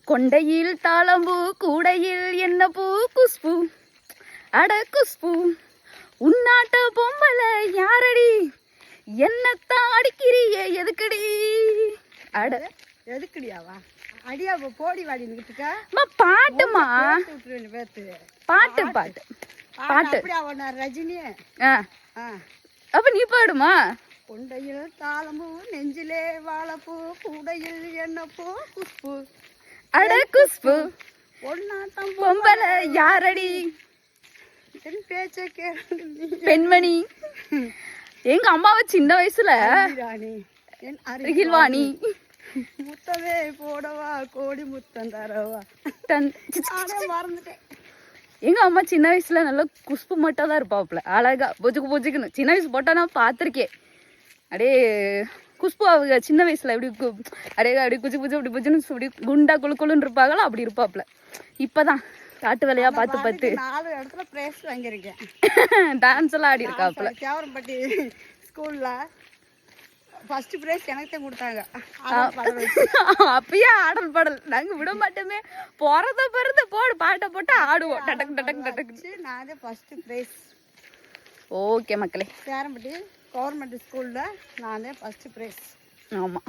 கொண்டையில் தாளம்பூ கூடையில் என்ன பூ குஷ்பு அட குஷ்பு உன்னாட்ட பொம்பளை யாரடி என்னத்தான் அடிக்கிறியே எதுக்கடி அட எதுக்குடியாவா அடியா போடி வாடினுக்கிட்டுக்கா பாட்டுமா பாட்டு பாட்டு பாட்டு ரஜினி அப்ப நீ பாடுமா கொண்டையில் தாளம்பூ நெஞ்சிலே வாழைப்பூ கூடையில் என்ன பூ குஷ்பு அட குஷ்பு பொன்னாட்டம் பொம்பளை யாரடி என் பேச்ச பெண்மணி எங்க அம்மாவை சின்ன வயசுல அருகில்வாணி முத்தமே போடவா கோடி முத்தம் தரவா மறந்துட்டேன். எங்க அம்மா சின்ன வயசுல நல்லா குஷ்பு மட்டும் தான் இருப்பாப்புல அழகா பொஜுக்கு பொஜுக்குன்னு சின்ன வயசு போட்டா நான் பார்த்துருக்கேன். அப்படியே குஷ்பு அவங்க சின்ன வயசுல எப்படி அப்படியே குஜு குஜு அப்படி புஜுன்னு அப்படி குண்டா குழுக்குழுன்னு இருப்பாங்களோ அப்படி இருப்பாப்புல. இப்பதான் காட்டு வேலையா பார்த்து 4 இடத்துல பிரைஸ் வாங்கியிருக்கேன். டான்ஸ் எல்லாம் ஆடி இருக்காப்புல. தேவரம்பட்டி ஸ்கூல்ல ஃபர்ஸ்ட் பிரைஸ் எனக்கு தான் கொடுத்தாங்க. அப்பயே ஆடல் பாடல் நாங்க விட மாட்டோமே. பிறந்த போடு பாட்டை போட்டு ஆடுவோம். டடக் டடக் டடக். நான் தான் ஃபர்ஸ்ட் பிரைஸ். ஓகே மக்களே, தேவரம்பட்டி கவர்மெண்ட் ஸ்கூல்ல நான் தான் ஃபர்ஸ்ட் பிரைஸ். ஆமா.